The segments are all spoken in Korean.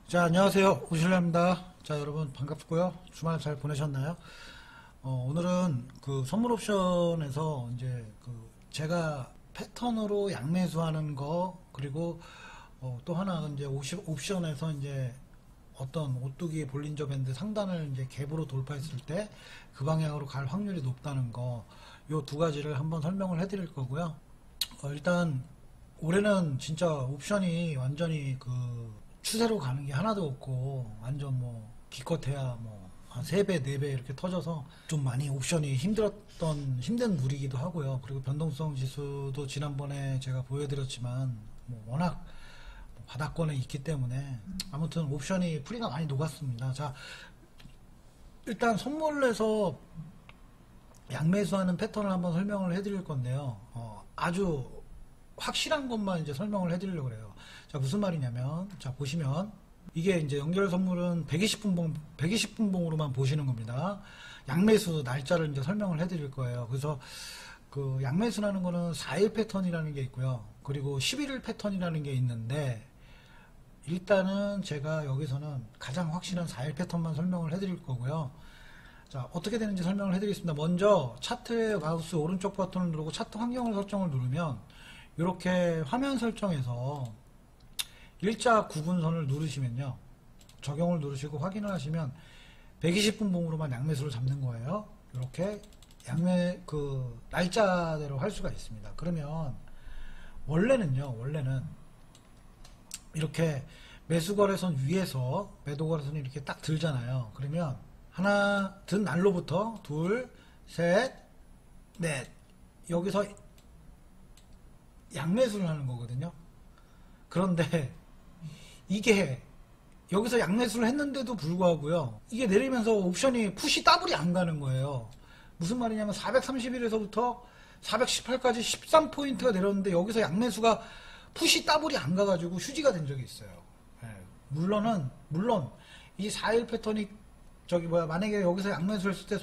자, 안녕하세요. 오실래입니다. 자, 여러분 반갑고요. 주말 잘 보내셨나요? 오늘은 그 선물 옵션에서 이제 그 제가 패턴으로 양매수하는 거, 그리고 또 하나 이제 옵션에서 이제 어떤 오뚜기 볼린저 밴드 상단을 이제 갭으로 돌파했을 때 그 방향으로 갈 확률이 높다는 거, 요 두 가지를 한번 설명을 해드릴 거고요. 일단 올해는 진짜 옵션이 완전히 그 추세로 가는 게 하나도 없고, 완전 뭐 기껏해야 뭐 한 3배, 4배 이렇게 터져서 좀 많이 옵션이 힘든 물이기도 하고요. 그리고 변동성 지수도 지난번에 제가 보여드렸지만 뭐 워낙 바닥권에 있기 때문에 아무튼 옵션이 풀이가 많이 녹았습니다. 자, 일단 선물에서 양매수하는 패턴을 한번 설명을 해드릴 건데요. 아주 확실한 것만 이제 설명을 해드리려고 그래요. 자, 무슨 말이냐면, 자, 보시면, 이게 이제 연결 선물은 120분봉으로만 보시는 겁니다. 양매수 날짜를 이제 설명을 해드릴 거예요. 그래서 그 양매수라는 거는 4일 패턴이라는 게 있고요. 그리고 11일 패턴이라는 게 있는데, 일단은 제가 여기서는 가장 확실한 4일 패턴만 설명을 해드릴 거고요. 자, 어떻게 되는지 설명을 해드리겠습니다. 먼저 차트의 마우스 오른쪽 버튼을 누르고 차트 환경을 설정을 누르면 이렇게 화면 설정에서 일자 구분선을 누르시면요, 적용을 누르시고 확인을 하시면 120분봉으로만 양매수를 잡는 거예요. 이렇게 그 날짜대로 할 수가 있습니다. 그러면 원래는 이렇게 매수거래선 위에서 매도거래선이 이렇게 딱 들잖아요. 그러면 하나 든 날로부터 둘, 셋, 넷, 여기서 양매수를 하는 거거든요. 그런데 이게 여기서 양매수를 했는데도 불구하고요, 이게 내리면서 옵션이 푸시 더블이 안 가는 거예요. 무슨 말이냐면 431에서부터 418까지 13포인트가 내렸는데 여기서 양매수가 푸시 더블이 안 가가지고 휴지가 된 적이 있어요. 예, 물론 이 4일 패턴이 만약에 여기서 양매수를 했을 때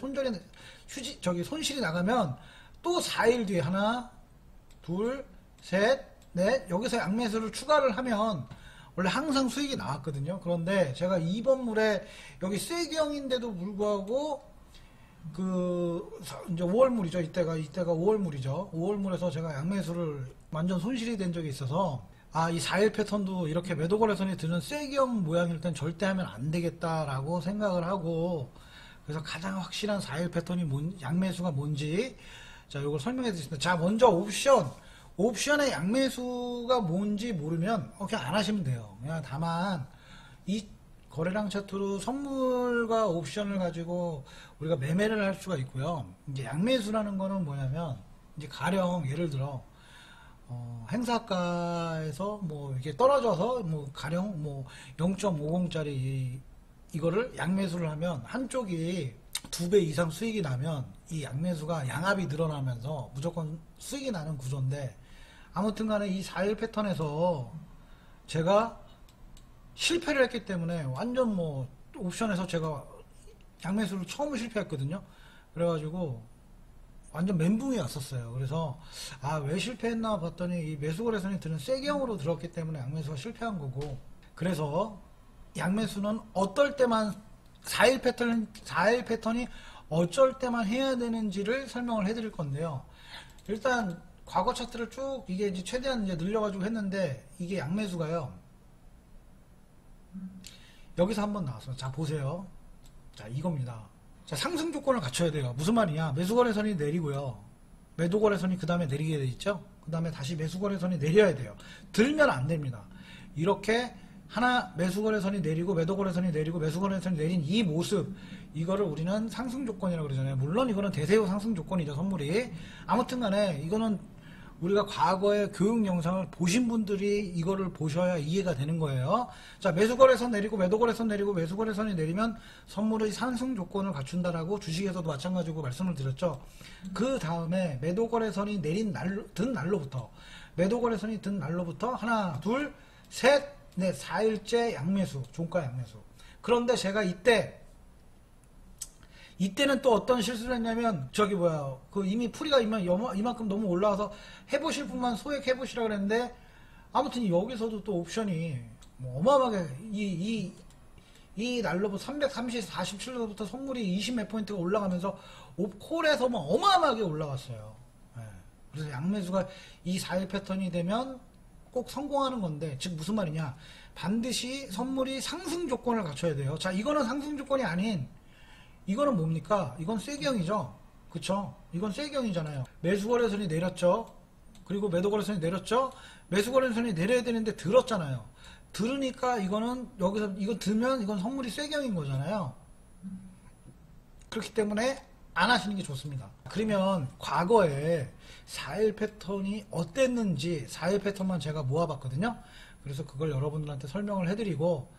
손실이 나가면 또 4일 뒤에 하나, 둘, 셋, 넷, 여기서 양매수를 추가를 하면 원래 항상 수익이 나왔거든요. 그런데 제가 2번 물에 여기 쐐기형인데도 불구하고 이제 5월물이죠. 이때가 5월물이죠. 5월물에서 제가 양매수를 완전 손실이 된 적이 있어서, 이 4일 패턴도 이렇게 매도거래선이 드는 쐐기형 모양일 땐 절대 하면 안 되겠다라고 생각을 하고, 그래서 가장 확실한 4일 패턴이 양매수가 뭔지, 자, 이걸 설명해 드리겠습니다. 자, 먼저 옵션의 양매수가 뭔지 모르면 그냥 안 하시면 돼요. 그냥 다만 이 거래량 차트로 선물과 옵션을 가지고 우리가 매매를 할 수가 있고요. 이제 양매수라는 거는 뭐냐면, 이제 가령 예를 들어 행사가에서 뭐 이게 떨어져서 뭐 가령 뭐 0.50짜리 이거를 양매수를 하면 한쪽이 2배 이상 수익이 나면 이 양매수가 양압이 늘어나면서 무조건 수익이 나는 구조인데, 아무튼 간에 이 4일 패턴에서 제가 실패를 했기 때문에 완전 뭐 옵션에서 제가 양매수를 처음 실패했거든요. 그래가지고 완전 멘붕이 왔었어요. 그래서 왜 실패했나 봤더니 이 매수거래선이 드는 쐐기형으로 들었기 때문에 양매수가 실패한 거고, 그래서 양매수는 어떨 때만 4일 패턴이 어쩔 때만 해야 되는지를 설명을 해드릴 건데요. 일단 과거 차트를 쭉 이게 이제 최대한 이제 늘려가지고 했는데, 이게 양매수가요, 여기서 한번 나왔어요. 자, 보세요. 자, 이겁니다. 자, 상승 조건을 갖춰야 돼요. 무슨 말이냐? 매수거래선이 내리고요, 매도거래선이 그 다음에 내리게 돼 있죠. 그 다음에 다시 매수거래선이 내려야 돼요. 들면 안 됩니다. 이렇게 하나 매수거래선이 내리고 매도거래선이 내리고 매수거래선이 내린 이 모습, 이거를 우리는 상승 조건이라고 그러잖아요. 물론 이거는 대세후 상승 조건이죠, 선물이. 아무튼 간에 이거는 우리가 과거의 교육 영상을 보신 분들이 이거를 보셔야 이해가 되는 거예요. 자, 매수거래선 내리고 매도거래선 내리고 매수거래선이 내리면 선물의 상승 조건을 갖춘다라고 주식에서도 마찬가지고 말씀을 드렸죠. 그 다음에 매도거래선이 든 날로부터 매도거래선이 든 날로부터 하나, 둘, 셋, 넷, 4일째 양매수, 종가 양매수. 그런데 제가 이때는 또 어떤 실수를 했냐면, 이미 풀이가 이만큼 너무 올라와서 해보실 분만 소액 해보시라 그랬는데, 아무튼 여기서도 또 옵션이 뭐 어마어마하게 이 날로부터 347로부터 선물이 20 몇 포인트가 올라가면서 옵콜에서 뭐 어마어마하게 올라갔어요. 예. 그래서 양매수가 이 4일 패턴이 되면 꼭 성공하는 건데, 즉 무슨 말이냐, 반드시 선물이 상승 조건을 갖춰야 돼요. 자, 이거는 상승 조건이 아닌, 이거는 뭡니까? 이건 쐐경이죠. 그쵸? 이건 쐐경이잖아요. 매수거래선이 내렸죠. 그리고 매도거래선이 내렸죠. 매수거래선이 내려야 되는데 들었잖아요. 들으니까 이거는 여기서 이거 들면 이건 선물이 쐐경인 거잖아요. 그렇기 때문에 안 하시는 게 좋습니다. 그러면 과거에 4일 패턴이 어땠는지 4일 패턴만 제가 모아봤거든요. 그래서 그걸 여러분들한테 설명을 해드리고,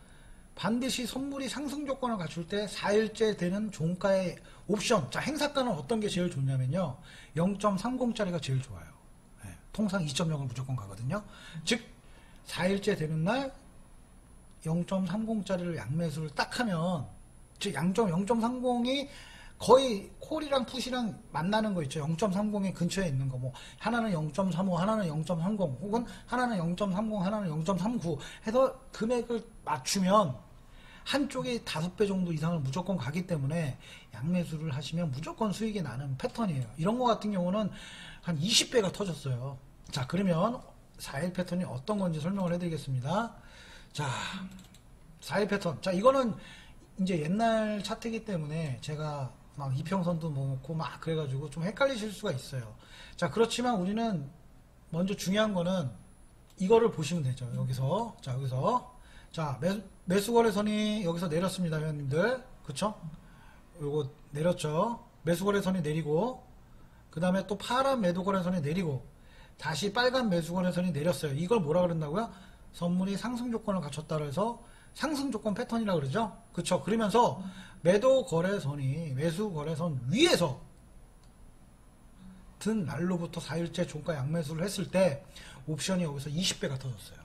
반드시 선물이 상승 조건을 갖출 때 4일째 되는 종가의 옵션, 자, 행사가는 어떤 게 제일 좋냐면요, 0.30짜리가 제일 좋아요. 네, 통상 2.0을 무조건 가거든요. 즉 4일째 되는 날 0.30짜리를 양매수를 딱 하면, 즉 0.30이 거의 콜이랑 풋이랑 만나는 거 있죠. 0.30의 근처에 있는 거, 뭐 하나는 0.35, 하나는 0.30, 혹은 하나는 0.30, 하나는 0.39 해서 금액을 맞추면 한쪽이 5배 정도 이상을 무조건 가기 때문에 양매수를 하시면 무조건 수익이 나는 패턴이에요. 이런 거 같은 경우는 한 20배가 터졌어요. 자, 그러면 4일 패턴이 어떤 건지 설명을 해드리겠습니다. 자, 4일 패턴. 자, 이거는 이제 옛날 차트이기 때문에 제가 막 이평선도 넣고 막 그래가지고 좀 헷갈리실 수가 있어요. 자, 그렇지만 우리는 먼저 중요한 거는 이거를 보시면 되죠. 여기서. 자, 여기서. 자, 매수거래선이 여기서 내렸습니다, 회원님들. 그쵸? 요거 내렸죠. 매수거래선이 내리고, 그 다음에 또 파란 매도거래선이 내리고, 다시 빨간 매수거래선이 내렸어요. 이걸 뭐라 그런다고요? 선물이 상승 조건을 갖췄다 해서 상승 조건 패턴이라고 그러죠. 그쵸? 그러면서 매도거래선이 매수거래선 위에서 든 날로부터 4일째 종가 양매수를 했을 때 옵션이 여기서 20배가 터졌어요.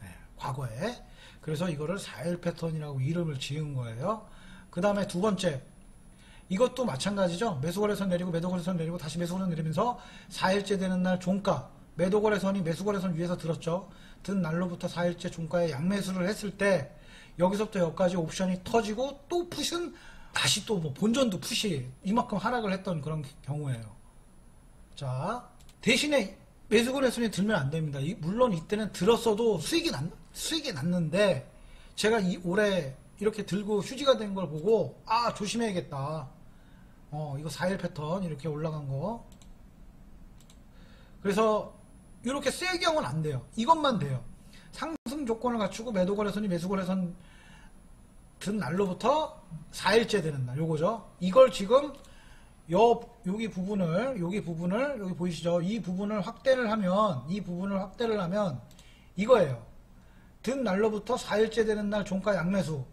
네, 과거에. 그래서 이거를 4일 패턴이라고 이름을 지은 거예요. 그 다음에 두 번째, 이것도 마찬가지죠. 매수거래선 내리고 매도거래선 내리고 다시 매수거래선 내리면서 4일째 되는 날 종가, 매도거래선이 매수거래선 위에서 들었죠. 든 날로부터 4일째 종가에 양매수를 했을 때 여기서부터 여기까지 옵션이 터지고, 또 풋은 다시 또 뭐 본전도 풋이 이만큼 하락을 했던 그런 경우예요. 자, 대신에 매수거래선이 들면 안 됩니다. 물론 이때는 들었어도 수익이 났는데, 제가 올해 이렇게 들고 휴지가 된 걸 보고, 아, 조심해야겠다. 이거 4일 패턴 이렇게 올라간 거. 그래서 이렇게 쐐경은 안 돼요. 이것만 돼요. 상승 조건을 갖추고 매도거래선이 매수거래선 든 날로부터 4일째 되는 날, 요거죠. 이걸 지금 여기 부분을 여기 보이시죠? 이 부분을 확대를 하면 이거예요. 든 날로부터 4일째 되는 날 종가 양매수.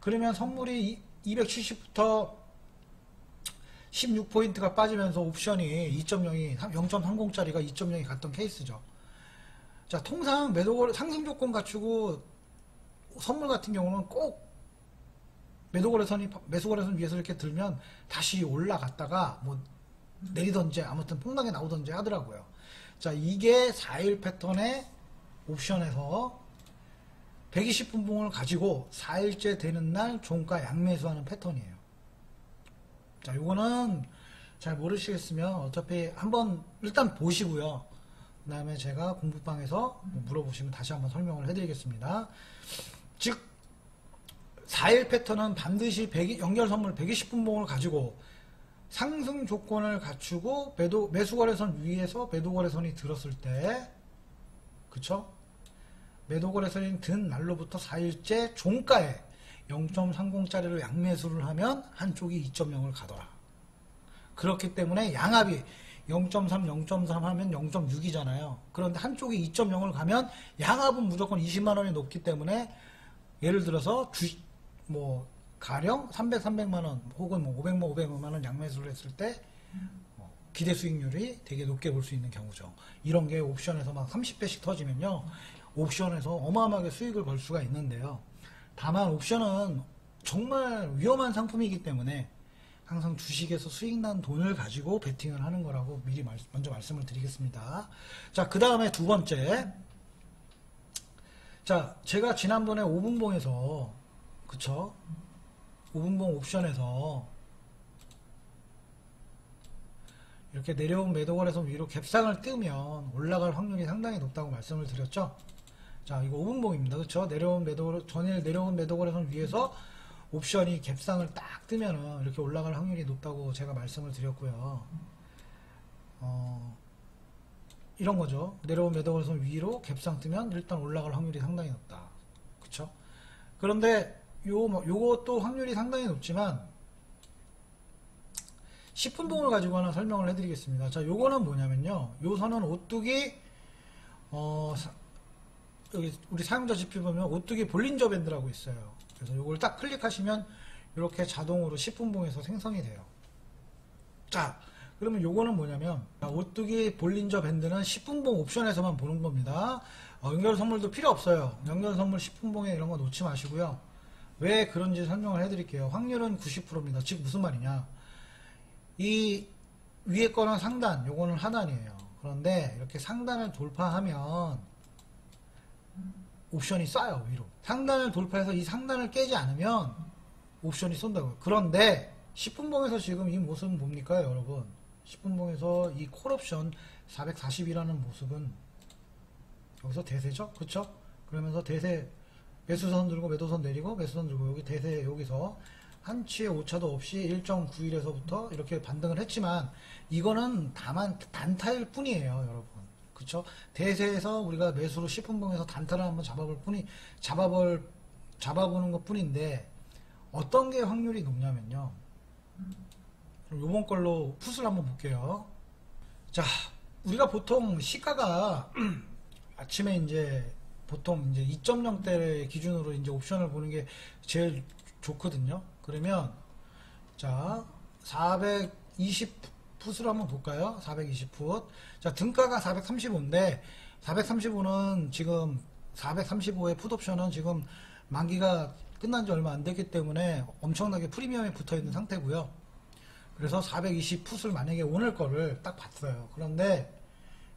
그러면 선물이 270부터 16포인트가 빠지면서 옵션이 2.0이 0.30짜리가 2.0이 갔던 케이스죠. 자, 통상 상승 조건 갖추고 선물 같은 경우는 꼭 매수거래선 위에서 이렇게 들면 다시 올라갔다가 뭐 내리던지 아무튼 폭락이 나오던지 하더라고요. 자, 이게 4일 패턴의 옵션에서 120분봉을 가지고 4일째 되는 날 종가 양매수하는 패턴이에요. 자, 요거는 잘 모르시겠으면 어차피 한번 일단 보시고요. 그 다음에 제가 공부방에서 물어보시면 다시 한번 설명을 해드리겠습니다. 즉 4일 패턴은 반드시 연결선물 120분봉을 가지고 상승 조건을 갖추고 매수거래선 위에서 매도거래선이 들었을 때, 그쵸? 매도거래선이 든 날로부터 4일째 종가에 0.30짜리를 양매수를 하면 한쪽이 2.0을 가더라. 그렇기 때문에 양압이 0.3, 0.3 하면 0.6이잖아요. 그런데 한쪽이 2.0을 가면 양압은 무조건 20만원이 높기 때문에, 예를 들어서 가령 300만원 혹은 500만원 양매수를 했을 때 기대 수익률이 되게 높게 볼 수 있는 경우죠. 이런 게 옵션에서 막 30배씩 터지면요, 옵션에서 어마어마하게 수익을 벌 수가 있는데요. 다만 옵션은 정말 위험한 상품이기 때문에 항상 주식에서 수익 난 돈을 가지고 베팅을 하는 거라고 미리 먼저 말씀을 드리겠습니다. 자, 그 다음에 두 번째. 자, 제가 지난번에 5분봉에서, 그쵸? 5분봉 옵션에서 이렇게 내려온 매도거래선 위로 갭상을 뜨면 올라갈 확률이 상당히 높다고 말씀을 드렸죠. 자, 이거 5분봉입니다. 그쵸? 전일 내려온 매도거래선 위에서 옵션이 갭상을 딱 뜨면은 이렇게 올라갈 확률이 높다고 제가 말씀을 드렸고요. 이런 거죠. 내려온 매도거래선 위로 갭상 뜨면 일단 올라갈 확률이 상당히 높다. 그쵸? 그런데 요것도 확률이 상당히 높지만 10분봉을 가지고 하나 설명을 해드리겠습니다. 자, 요거는 뭐냐면요. 요 선은 오뚜기 여기 우리 사용자 지표 보면 오뚜기 볼린저 밴드라고 있어요. 그래서 요걸 딱 클릭하시면 이렇게 자동으로 10분봉에서 생성이 돼요. 자, 그러면 요거는 뭐냐면 오뚜기 볼린저 밴드는 10분봉 옵션에서만 보는 겁니다. 연결 선물도 필요 없어요. 연결 선물 10분봉에 이런 거 놓지 마시고요. 왜 그런지 설명을 해드릴게요. 확률은 90%입니다. 즉 무슨 말이냐, 이 위에 거는 상단, 요거는 하단이에요. 그런데 이렇게 상단을 돌파하면 옵션이 쏴요. 위로 상단을 돌파해서 이 상단을 깨지 않으면 옵션이 쏜다고요. 그런데 10분봉에서 지금 이 모습은 뭡니까 여러분? 10분봉에서 이 콜옵션 440이라는 모습은 여기서 대세죠? 그쵸? 그러면서 대세 매수선 들고 매도선 내리고 매수선 들고 여기 대세 여기서 한치의 오차도 없이 1.91에서부터 이렇게 반등을 했지만 이거는 다만 단타일 뿐이에요 여러분. 그쵸? 대세에서 우리가 매수로 10분봉에서 단타를 한번 잡아보는 것 뿐인데 어떤 게 확률이 높냐면요. 그럼 요번 걸로 풋을 한번 볼게요. 자, 우리가 보통 시가가 아침에 이제 보통 이제 2.0대 기준으로 이제 옵션을 보는 게 제일 좋거든요. 그러면 자, 420 풋을 한번 볼까요? 420풋. 자, 등가가 435인데 435는 지금 435의 풋 옵션은 지금 만기가 끝난 지 얼마 안 됐기 때문에 엄청나게 프리미엄에 붙어 있는 상태고요. 그래서 420 풋을 만약에 오늘 거를 딱 봤어요. 그런데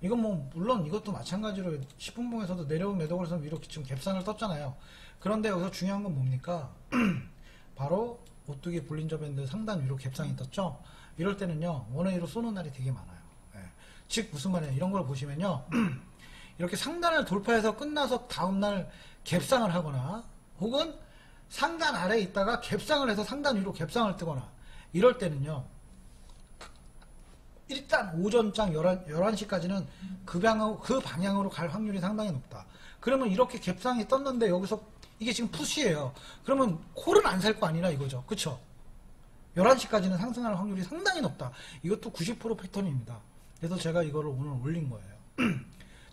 이건 뭐 물론 이것도 마찬가지로 10분봉에서도 내려온 매도거래선 위로 지금 갭상을 떴잖아요. 그런데 여기서 중요한 건 뭡니까? 바로 오뚜기 볼린저 밴드 상단 위로 갭상이 떴죠. 이럴 때는요 원웨이로 쏘는 날이 되게 많아요. 예. 즉 무슨 말이냐, 이런 걸 보시면요 이렇게 상단을 돌파해서 끝나서 다음날 갭상을 하거나 혹은 상단 아래에 있다가 갭상을 해서 상단 위로 갭상을 뜨거나 이럴 때는요 일단 오전장 11시까지는 그 방향으로 갈 확률이 상당히 높다. 그러면 이렇게 갭상이 떴는데 여기서 이게 지금 푸시예요. 그러면 콜은 안 살 거 아니라 이거죠. 그쵸? 11시까지는 상승할 확률이 상당히 높다. 이것도 90% 패턴입니다. 그래서 제가 이거를 오늘 올린 거예요.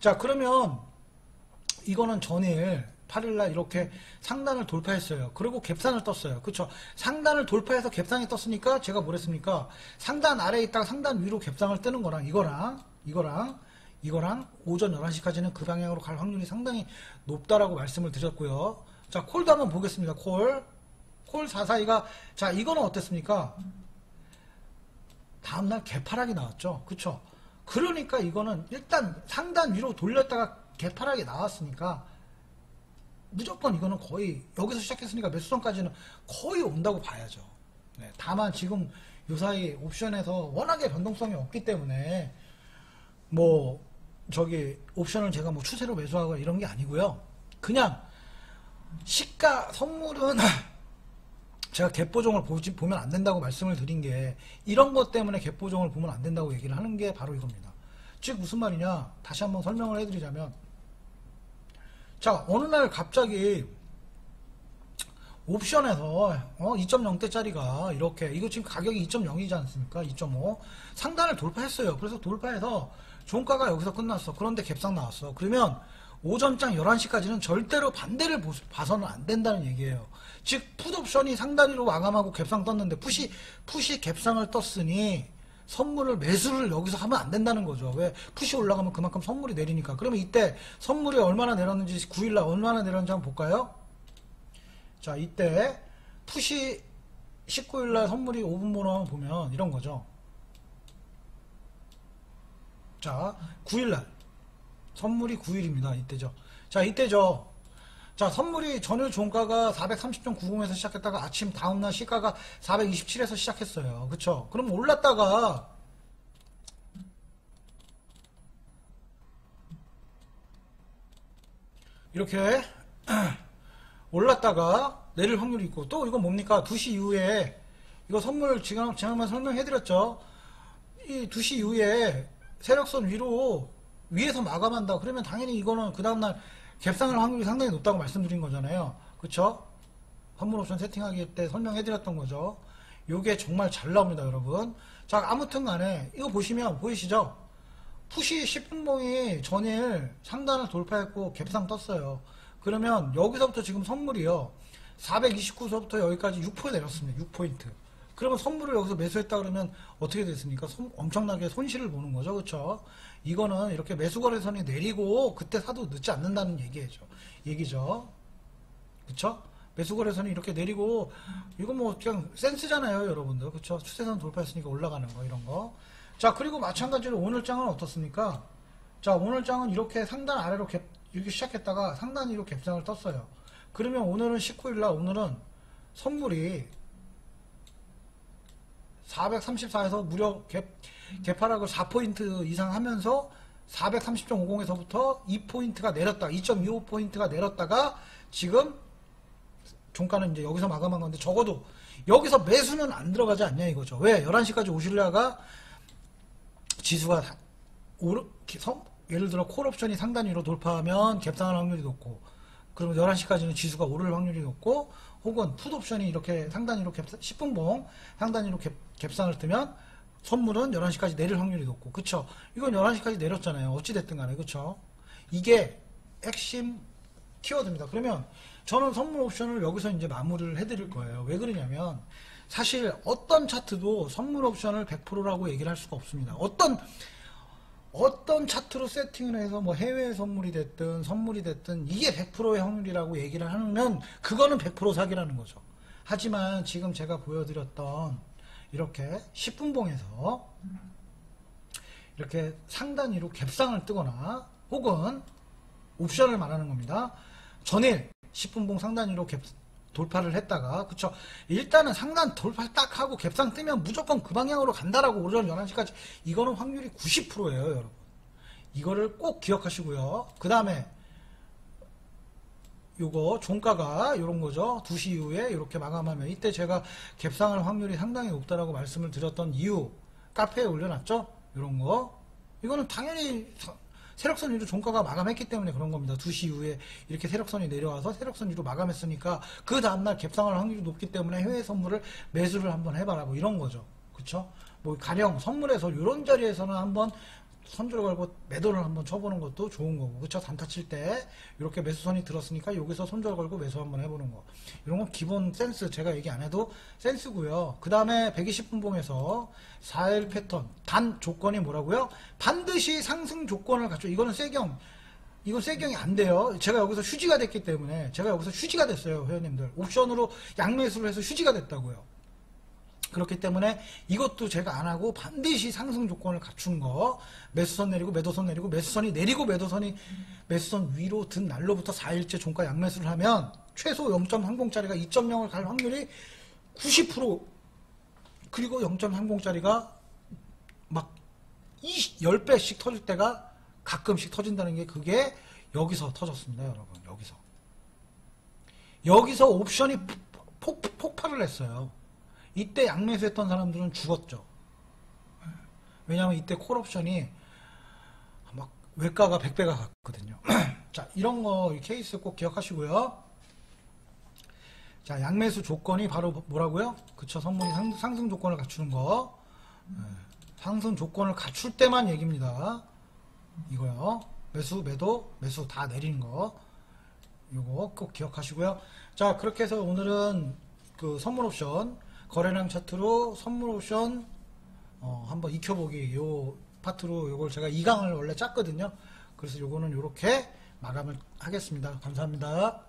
자, 그러면 이거는 전일 8일날 이렇게 상단을 돌파했어요. 그리고 갭상을 떴어요. 그쵸? 상단을 돌파해서 갭상이 떴으니까 제가 뭐랬습니까? 상단 아래에 있다가 상단 위로 갭상을 뜨는 거랑 이거랑 오전 11시까지는 그 방향으로 갈 확률이 상당히 높다라고 말씀을 드렸고요. 자, 콜도 한번 보겠습니다. 콜 442가, 자, 이거는 어땠습니까? 다음날 개파락이 나왔죠. 그쵸? 그러니까 이거는 일단 상단 위로 돌렸다가 개파락이 나왔으니까 무조건 이거는 거의 여기서 시작했으니까 매수선까지는 거의 온다고 봐야죠. 네, 다만 지금 요사이 옵션에서 워낙에 변동성이 없기 때문에 뭐 저기 옵션을 제가 뭐 추세로 매수하고 이런 게 아니고요. 그냥 시가 선물은 제가 갭보종을 보면 안 된다고 말씀을 드린 게 이런 것 때문에 갭보종을 보면 안 된다고 얘기를 하는 게 바로 이겁니다. 즉 무슨 말이냐, 다시 한번 설명을 해드리자면, 자, 어느 날 갑자기 옵션에서 2.0대짜리가 이렇게, 이거 지금 가격이 2.0이지 않습니까? 2.5 상단을 돌파했어요. 그래서 돌파해서 종가가 여기서 끝났어. 그런데 갭상 나왔어. 그러면 오전장 11시까지는 절대로 반대를 봐서는 안 된다는 얘기예요. 즉 풋옵션이 상단 위로 마감하고 갭상 떴는데 풋이 갭상을 떴으니 선물을 매수를 여기서 하면 안 된다는 거죠. 왜? 풋이 올라가면 그만큼 선물이 내리니까. 그러면 이때 선물이 얼마나 내렸는지 9일날 얼마나 내렸는지 한번 볼까요? 자, 이때 풋이 19일날 선물이 5분번호 보면 이런 거죠. 자, 9일날 선물이 9일입니다. 이때죠. 자, 이때죠. 자, 선물이 전일 종가가 430.90에서 시작했다가 아침 다음날 시가가 427에서 시작했어요. 그쵸? 그럼 올랐다가 이렇게 올랐다가 내릴 확률이 있고, 또 이건 뭡니까? 2시 이후에 이거 선물 지난번 설명해드렸죠. 이 2시 이후에 세력선 위에서 마감한다. 그러면 당연히 이거는 그 다음날 갭상할 확률이 상당히 높다고 말씀드린 거잖아요. 그쵸? 선물옵션 세팅하기 때 설명해드렸던 거죠. 요게 정말 잘 나옵니다, 여러분. 자, 아무튼 간에 이거 보시면 보이시죠? 푸시 10분봉이 전일 상단을 돌파했고 갭상 떴어요. 그러면 여기서부터 지금 선물이요. 429서부터 여기까지 6% 내렸습니다. 6포인트. 그러면 선물을 여기서 매수했다 그러면 어떻게 됐습니까? 엄청나게 손실을 보는 거죠. 그쵸? 이거는 이렇게 매수거래선이 내리고 그때 사도 늦지 않는다는 얘기죠. 그쵸? 매수거래선이 이렇게 내리고, 이거 뭐 그냥 센스잖아요, 여러분들. 그쵸? 추세선 돌파했으니까 올라가는 거, 이런 거. 자, 그리고 마찬가지로 오늘 장은 어떻습니까? 자, 오늘 장은 이렇게 상단 아래로 이렇게 시작했다가 상단 위로 갭상을 떴어요. 그러면 오늘은 19일날 오늘은 선물이 434에서 무려 갭하락을 4포인트 이상 하면서 430.50에서부터 2포인트가 내렸다. 2.25포인트가 내렸다가 지금 종가는 이제 여기서 마감한 건데, 적어도 여기서 매수는 안 들어가지 않냐 이거죠. 왜? 11시까지 오실려가 지수가 예를 들어 콜옵션이 상단 위로 돌파하면 갭상할 확률이 높고, 그러면 11시까지는 지수가 오를 확률이 높고, 혹은 풋옵션이 이렇게 상단 위로 10분봉 상단 위로 갭상을 뜨면 선물은 11시까지 내릴 확률이 높고, 그쵸? 이건 11시까지 내렸잖아요. 어찌됐든 간에, 그쵸? 이게 핵심 키워드입니다. 그러면 저는 선물 옵션을 여기서 이제 마무리를 해드릴 거예요. 왜 그러냐면, 사실 어떤 차트도 선물 옵션을 100%라고 얘기를 할 수가 없습니다. 어떤 차트로 세팅을 해서 뭐 해외 선물이 됐든 선물이 됐든 이게 100%의 확률이라고 얘기를 하면 그거는 100% 사기라는 거죠. 하지만 지금 제가 보여드렸던 이렇게 10분봉에서 이렇게 상단 위로 갭상을 뜨거나 혹은 옵션을 말하는 겁니다. 전일 10분봉 상단 위로 돌파를 했다가, 그쵸? 일단은 상단 돌파 딱 하고 갭상 뜨면 무조건 그 방향으로 간다라고 오전 11시까지, 이거는 확률이 90%예요, 여러분. 이거를 꼭 기억하시고요. 그 다음에 요거 종가가 요런 거죠. 2시 이후에 이렇게 마감하면, 이때 제가 갭상할 확률이 상당히 높다라고 말씀을 드렸던 이유, 카페에 올려놨죠? 요런 거. 이거는 당연히 세력선 위로 종가가 마감했기 때문에 그런 겁니다. 2시 이후에 이렇게 세력선이 내려와서 세력선 위로 마감했으니까 그 다음날 갭상할 확률이 높기 때문에 해외 선물을 매수를 한번 해봐라, 뭐 이런 거죠. 그쵸? 뭐 가령 선물에서 이런 자리에서는 한번 선주를 걸고 매도를 한번 쳐보는 것도 좋은 거고, 그쵸? 단타 칠 때 이렇게 매수선이 들었으니까 여기서 손절 걸고 매수 한번 해보는 거, 이런 건 기본 센스, 제가 얘기 안 해도 센스고요. 그 다음에 120분봉에서 4일 패턴 단 조건이 뭐라고요? 반드시 상승 조건을 갖춰. 이거는 이건 세경이 안 돼요. 제가 여기서 휴지가 됐기 때문에, 제가 여기서 휴지가 됐어요, 회원님들. 옵션으로 양매수를 해서 휴지가 됐다고요. 그렇기 때문에 이것도 제가 안 하고 반드시 상승 조건을 갖춘 거, 매수선 내리고 매도선 내리고 매수선이 내리고 매수선 위로 든 날로부터 4일째 종가 양매수를 하면 최소 0.30짜리가 2.0을 갈 확률이 90%, 그리고 0.30짜리가 막 10배씩 터질 때가 가끔씩 터진다는 게, 그게 여기서 터졌습니다, 여러분. 여기서 옵션이 폭발을 했어요. 이때 양매수했던 사람들은 죽었죠. 왜냐하면 이때 콜옵션이 막 외가가 100배가 갔거든요. 자, 이런 거 이 케이스 꼭 기억하시고요. 자, 양매수 조건이 바로 뭐라고요? 그쵸, 선물이 상승 조건을 갖추는 거. 상승 조건을 갖출 때만 얘기입니다. 이거요. 매수, 매도, 매수 다 내리는 거. 이거 꼭 기억하시고요. 자, 그렇게 해서 오늘은 그 선물 옵션 거래량 차트로 선물 옵션 한번 익혀보기, 요 파트로 요걸 제가 2강을 원래 짰거든요. 그래서 요거는 요렇게 마감을 하겠습니다. 감사합니다.